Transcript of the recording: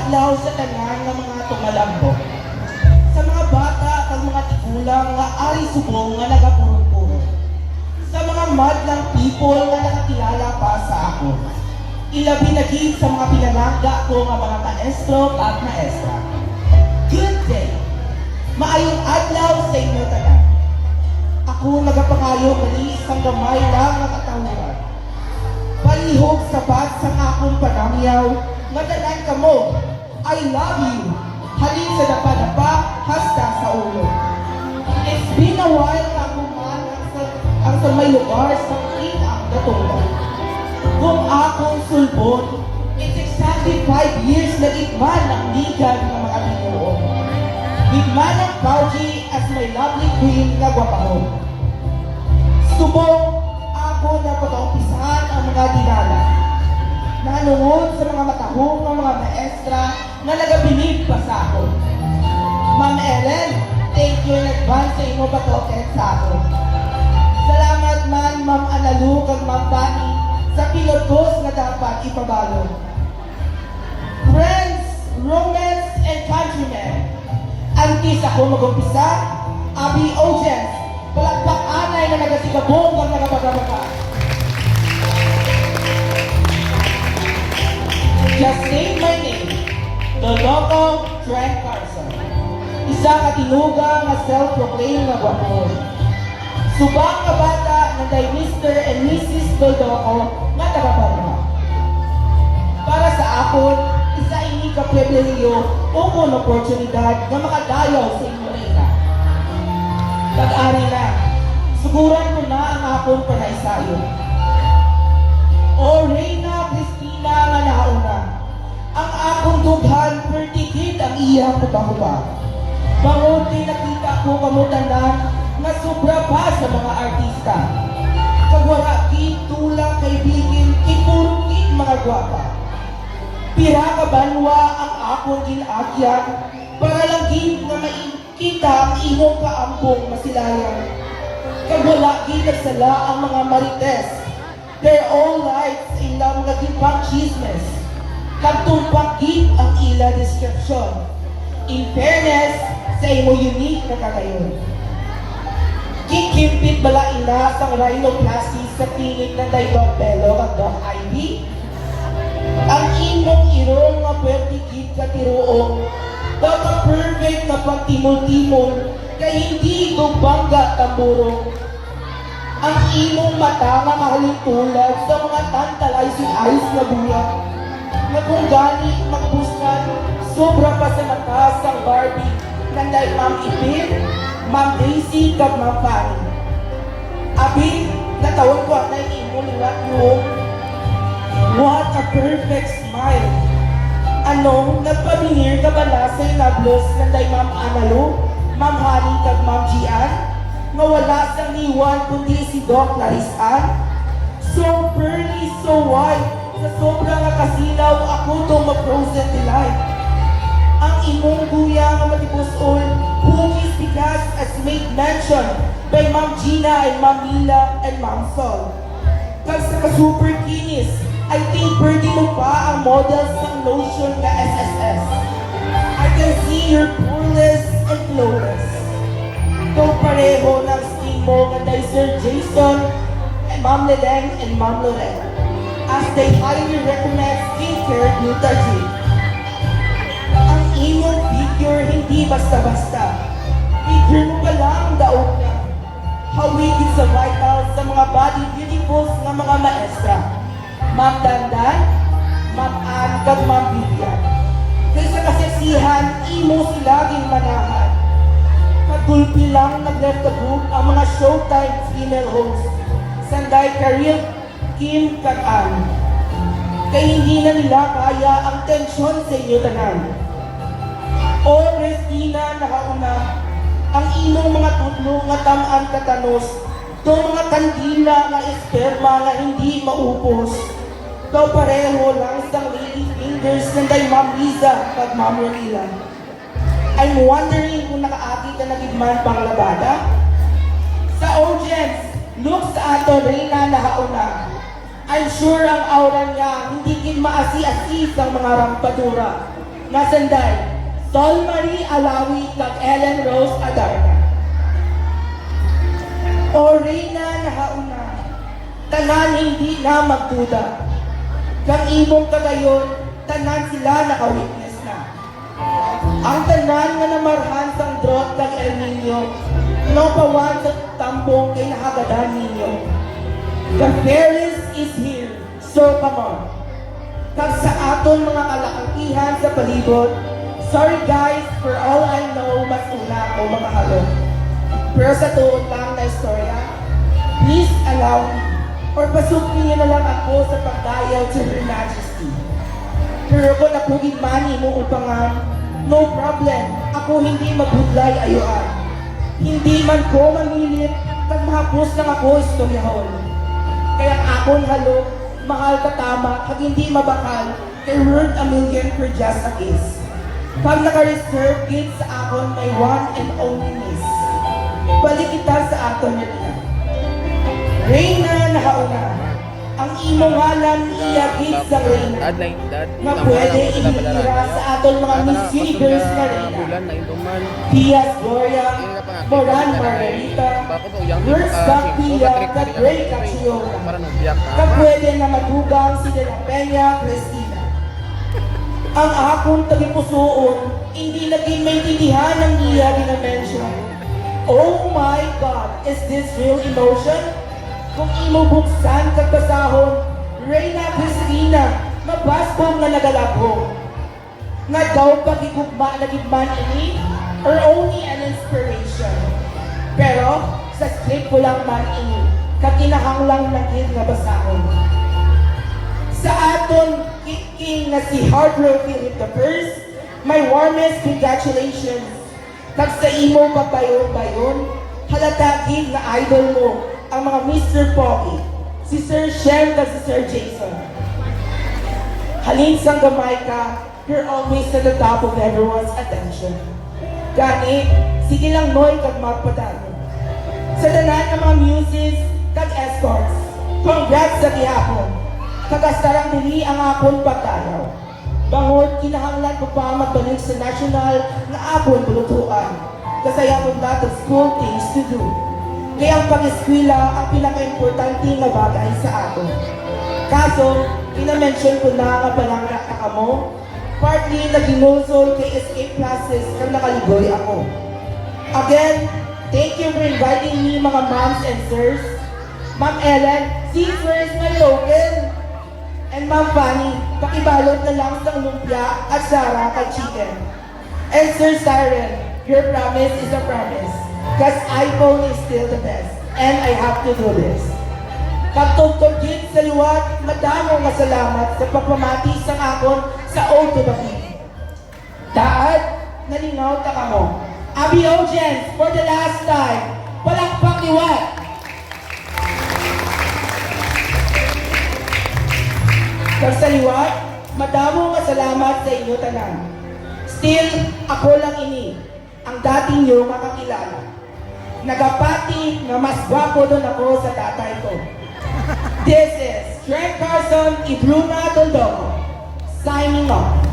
adlaw sa tanan ng mga tumalambok. Sa mga bata at mga tigulang nga ari subong nga nagapurong-purong. Sa mga madlang people nga nakakilala pa sa ako. Ilabi na gid sa mga pinalangga ko nga mga maestro at maestra. Good day! Maayong adlaw sa inyo tanan. Ako nagapangayo kani isang gamay lang nga katawhan. Palihog sapat sa akong panamyaw, madalan kamo, I love you, halin sa dapa-dapa, hasta sa ulo. It's been a while na kuman ang sa may lugar sa king ang datunggan. Kung akong sulbon, it's exactly 5 years na igman ang ligan ng mga binuon. Igman ang Pauji as my lovely queen na gwapahon. Subong ako na pag-aumpisahan ang mga dinala. Nanungod sa mga matahong ng mga maestra na nagabilib pa sa ako. Ma'am Ellen, thank you in advance sa inyo patoket sa ako. Salamat man Ma'am Analu kag Ma'am Tani sa pinutos na dapat ipabalo. Friends, romance, and countrymen, antis ako mag-umpisa, Abi Ojes, palakpak-anay na nagasigabong ang nagapagabaka. Just name my name, the local Trent Carson. Isa katinuga nga self-proclaimed na gwapo. Subang nga bata na day Mr. and Mrs. Doldoco nga tagapagma. Para sa akon, isa ini ka pribilehiyo o kung oportunidad na makadayaw sa inyo reyna. Tag-ari na, suguran ko na ang akong panaisayo. O Reyna Cristina nga nauna, ang akong dughan pertikid ang iyang kuba-kuba. Bangunti nakita ko kamutandan nga sobra pa sa mga artista. Kagwarakid, tulak, kaibigin, kipurukid mga gwapa. Pira ka banwa ang akong ginagyan para lang gid nga makita ang imong kaambong masilayan. Kagwalakid nagsala ang mga marites. Their own lives ilang nagipang chismes. Kagtumpak gid ang ila description. In fairness, sa imo unique na kagayon. Kikimpit bala ina sa rhinoplasty sa pinig ng Daidong Pelo at Doc Ivy? Ang imong irong nga pertikid ka tiroong, dapat perfect na pagtimol-timol, kay hindi gumbangga tamburong. Ang imong mata nga mahalintulad sa mga tantalizing-ayos na buyak, na kung gani magbusnan, sobra pa sa mata sang Barbie, nanday Ma'am Ipin, Ma'am Daisy, kag Ma'am Fanny. Abi, natawag ko ang imo liwat yung what a perfect smile. Anong nagpabingir ka bala sa inablos nanday Ma'am Analu, Ma'am Hani, kag Ma'am Gian, nga wala sang niwan kundi si Doc Larisan? So pearly, so white, sa sobra nga kasilaw ako itong mag-frozen delight. Ang imong guya nga matibusol, hugis bigas as made mention by Ma'am Gina and Ma'am Mila and Ma'am Sol. Kag sa ka-super kinis, I think pwede mo pa ang models ng lotion na SSS. I can see your poreless and flawless. Ikaw pareho ng skin mo nga day Sir Jason and Ma'am Leleng and Ma'am Loretta, as they highly recommend skincare Gluta-G. Ang imong figure hindi basta-basta. Figure mo pa lang daog na. Hawigin sa vitals sa mga body beautifuls ng mga maestra. Ma'am Dandan, Ma'am Ann, kag Ma'am Vivian. Kaysa kaseksihan, imo sila manahan. Nagulpi lang nag-left-a-book ang mga Showtime female hosts. Sanday Karil, Kim, kag Ann. Kaya hindi na nila kaya ang tensyon sa inyo tanan. O Christina, nakauna, ang imong mga tudlo nga tamaan katanos, do mga kandila nga esperma nga hindi maupos. Daw pareho lang isang lady fingers ng day Ma'am Liza kag Ma'am Ronila. I'm wondering kung nakaagi ka na gidman pang labada? Sa audience, look sa ato Reyna nahauna. I'm sure ang aura niya hindi kin maasi-asi sa mga rampadura. Nasanday, Sol Marie Alawi kag Ellen Rose Adarna. O Reyna na hauna, tanan hindi na magduda. Kang imong kagayon, tanan sila naka-witness na. Ang tanan nga namarhan sang drought kag El Nino, no pawan sa tambong kay nakagadan ninyo. The fairness is here, so come on. Kag sa aton mga kalakakihan sa palibot, sorry guys, for all I know, mas una ako makahalo. Pero sa tuod lang na istorya, please allow me, or pasukin niyo na lang ako sa pagdayaw to Her Majesty. Pero kung napugid man mo upangan, no problem, ako hindi magbudlay ayuan. Hindi man ko mamilit, kag mahapos lang ako istoryahon. Kaya akong halo, mahal katama, kag hindi mabakal, kay worth a million for just a kiss. Pag naka-reserve gid sa akon, my one and only miss. Balik kita sa aton na Reyna na hauna, ang imong ngalan iyagid sa Reyna, na pwede initira sa aton mga Miss Universe na Reyna. Pias Gloria, Moran Margarita, Nurse Bacpia, Kadrey Cachiona, na pwede na matugang si De La Peña Cristina. Ang akong tagipusoon, hindi naging maintindihan ng iya dinamension. Oh my God, is this real emotion? Kung imo buksan kag basahon, Reyna Cristina, mabasbong na nagalabong. Nga daw pagigugma na gigman ini, or only an inspiration. Pero, sa script ko lang man ini, kakinahanglang na gid nga basahon. Sa aton king na si Hardrow Philip I, my warmest congratulations. Kag sa imo pagbayon-bayon, halata gid na idol mo ang mga Mr. Pogi, si Sir Shem kag si Sir Jason. Halin sang gamay ka, you're always at the top of everyone's attention. Gani, sige lang noy kag magpadalo. Sa tanan ng mga muses kag escorts, congrats sa gihapon. Kagastarang dili ang akon pagdayaw. Bangod, kinahanglan ko pa magbalik sa national na akon bulutuan. Kasi I have a lot of school things to do. Kaya ang pag-eskwela ang pinaka-importante na bagay sa aton. Kaso, pinamention ko na nga palang nakakamo, partly na ginulsol kay escape classes kang nakaligoy ako. Again, thank you for inviting me mga moms and sirs. Ma'am Ellen, sis, where is my token? And Ma'am Fanny, pakibalot na lang sa lumpia at Sarah kay chicken. And Sir Siren, your promise is a promise. Cause iPhone is still the best. And I have to do this. Katugtog din sa liwat, madamo nga salamat sa pagpamati sa akon sa O to the P. Daad, nalingaw ta kamo. Abi Ogens, for the last time, palakpak liwat. Kag sa liwat, madamo nga salamat sa inyo tanan. Still, ako lang ini, ang dating nyo makakilala. Nagapati na mas gwapo doon ako sa tatay ko. This is Trent Carson, Ibruna Toldoco, signing off.